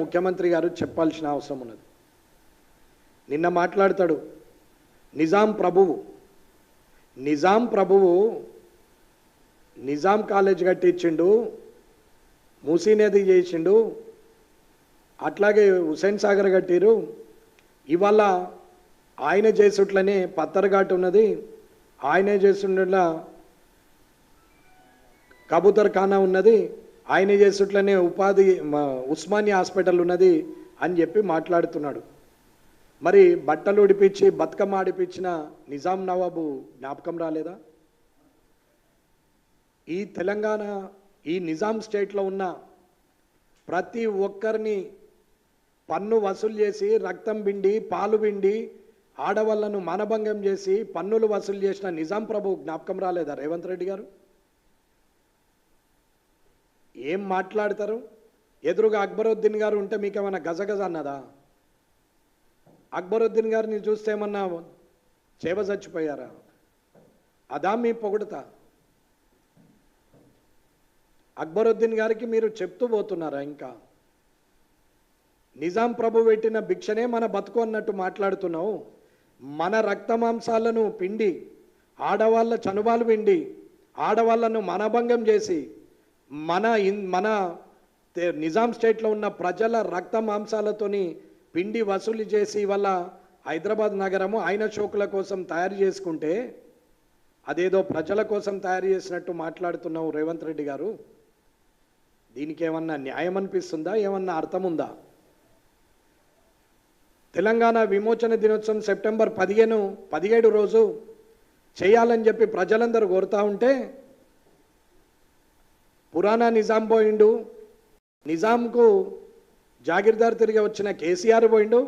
ముఖ్యమంత్రి గారు చెప్పాల్సిన అవసరం ఉన్నది. నిన్న మాట్లాడతాడు నిజాం ప్రభువు నిజాం కాలేజ్ కట్టించిండు, మూసీ నది చేసిండు, అట్లాగే హుసేన్ సాగర్ కట్టిరు, ఇవాళ ఆయన చేసుట్లనే పత్తర్ఘాట్ ఉన్నది, ఆయనే చేస్తుండలా కబూతర్ ఖానా ఉన్నది, ఆయన చేసుట్లనే ఉస్మానియా హాస్పిటల్ ఉన్నది అని చెప్పి మాట్లాడుతున్నాడు. మరి బట్టలు ఉడిపించి బతుకమ్మ ఆడిపించిన నిజాం నవాబు జ్ఞాపకం రాలేదా? ఈ తెలంగాణ ఈ నిజాం స్టేట్లో ఉన్న ప్రతి ఒక్కరిని పన్ను వసూలు చేసి రక్తం పిండి పాలు పిండి ఆడవాళ్లను మానభంగం చేసి పన్నులు వసూలు చేసిన నిజాం ప్రభు జ్ఞాపకం రాలేదా రేవంత్ రెడ్డి గారు? ఏం మాట్లాడతారు? ఎదురుగా అక్బరుద్దీన్ గారు ఉంటే మీకేమన్నా గజగజ అన్నదా? అక్బరుద్దీన్ గారిని చూస్తే ఏమన్నా చేవ చచ్చిపోయారా? అదా మీ పొగుడుతా? అక్బరుద్దీన్ గారికి మీరు చెప్తూ పోతున్నారా? ఇంకా నిజాం ప్రభు పెట్టిన భిక్షనే మన బతుకు అన్నట్టు మాట్లాడుతున్నావు. మన రక్తమాంసాలను పిండి ఆడవాళ్ళ చనుబాలు పిండి ఆడవాళ్లను మనభంగం చేసి మన నిజాం స్టేట్లో ఉన్న ప్రజల రక్త మాంసాలతోని పిండి వసూలు చేసి వల్ల హైదరాబాద్ నగరము ఆయన షోకుల కోసం తయారు చేసుకుంటే అదేదో ప్రజల కోసం తయారు చేసినట్టు మాట్లాడుతున్నావు రేవంత్ రెడ్డి గారు. దీనికి ఏమన్నా న్యాయం అనిపిస్తుందా? ఏమన్నా అర్థం ఉందా? తెలంగాణ విమోచన దినోత్సవం సెప్టెంబర్ 17 రోజు చేయాలని చెప్పి ప్రజలందరూ కోరుతా ఉంటే పురాణా నిజాం పోయిండు, నిజాంకు జాగీర్దార్ తిరిగి వచ్చిన కేసీఆర్ పోయిండు,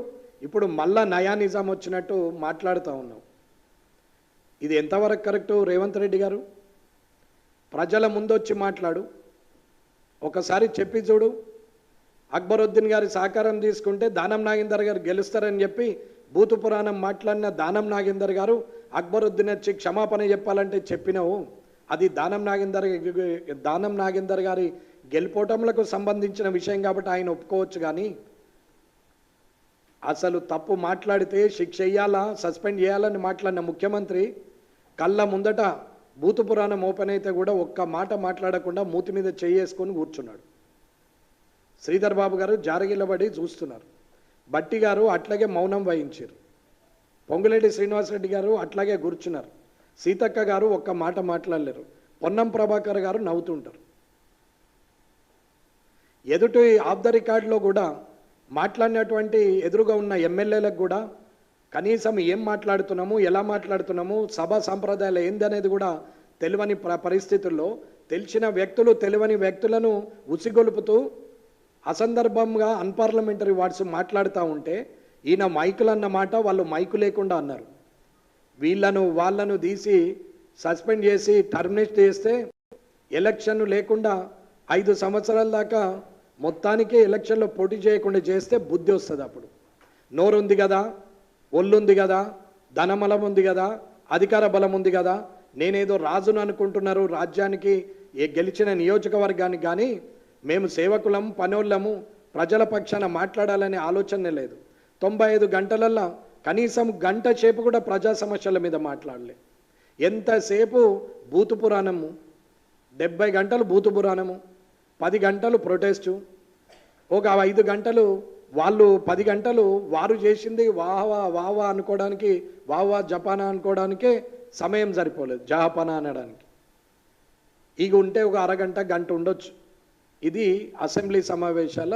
ఇప్పుడు మళ్ళా నయా నిజాం వచ్చినట్టు మాట్లాడుతూ ఉన్నాం. ఇది ఎంతవరకు కరెక్టు రేవంత్ రెడ్డి గారు? ప్రజల ముందొచ్చి మాట్లాడు, ఒకసారి చెప్పి చూడు. అక్బరుద్దీన్ గారి సహకారం తీసుకుంటే దానం నాగేందర్ గారు గెలుస్తారని చెప్పి భూతు పురాణం మాట్లాడిన దానం నాగేందర్ గారు అక్బరుద్దీన్ వచ్చి క్షమాపణ చెప్పాలంటే చెప్పినావు. అది దానం నాగేందర్ గారి గెలుపోవటంలకు సంబంధించిన విషయం కాబట్టి ఆయన ఒప్పుకోవచ్చు. కానీ అసలు తప్పు మాట్లాడితే శిక్ష వేయాలా, సస్పెండ్ చేయాలని మాట్లాడిన ముఖ్యమంత్రి కళ్ళ ముందట భూతు పురాణం ఓపెన్ అయితే కూడా ఒక్క మాట మాట్లాడకుండా మూతి మీద చేసుకొని కూర్చున్నాడు. శ్రీధర్ బాబు గారు జారగిల్లబడి చూస్తున్నారు. బట్టి గారు అట్లాగే మౌనం వహించారు. పొంగులేటి శ్రీనివాసరెడ్డి గారు అట్లాగే కూర్చున్నారు. సీతక్క గారు ఒక్క మాట మాట్లాడలేరు. పొన్నం ప్రభాకర్ గారు నవ్వుతుంటారు. ఎదుటి ఆఫ్ ద రికార్డులో కూడా మాట్లాడినటువంటి ఎదురుగా ఉన్న ఎమ్మెల్యేలకు కూడా కనీసం ఏం మాట్లాడుతున్నాము, ఎలా మాట్లాడుతున్నాము, సభా సంప్రదాయాలు ఏందనేది కూడా తెలియని పరిస్థితుల్లో తెలిసిన వ్యక్తులు తెలియని వ్యక్తులను ఉసిగొలుపుతూ అసందర్భంగా అన్పార్లమెంటరీ వర్డ్స్ మాట్లాడుతూ ఉంటే ఈయన మైకులు అన్నమాట వాళ్ళు మైకు లేకుండా అన్నారు. వాళ్ళను తీసి సస్పెండ్ చేసి టర్మినేట్ చేస్తే ఎలక్షన్ లేకుండా 5 సంవత్సరాల దాకా మొత్తానికే ఎలక్షన్లో పోటీ చేయకుండా చేస్తే బుద్ధి వస్తుంది. అప్పుడు నోరుంది కదా, ఒళ్ళుంది కదా, ధనబలం ఉంది కదా, అధికార బలం ఉంది కదా, నేనేదో రాజును అనుకుంటున్నారు. రాజ్యానికి గెలిచిన నియోజకవర్గానికి కానీ మేము సేవకులం, పనోళ్ళము, ప్రజల పక్షాన మాట్లాడాలనే ఆలోచనే లేదు. 95 గంటలల్లో కనీసం గంట సేపు కూడా ప్రజా సమస్యల మీద మాట్లాడలే. ఎంతసేపు భూతు పురాణము, 70 గంటలు భూతు పురాణము, 10 గంటలు ప్రొటెస్టు, ఒక 5 గంటలు వాళ్ళు 10 గంటలు వారు చేసింది వావా అనుకోవడానికి, వావా జపానా అనుకోవడానికే సమయం సరిపోలేదు, జహాపానా అనడానికి. ఇక ఉంటే ఒక అరగంట గంట ఉండొచ్చు. ఇది అసెంబ్లీ సమావేశాల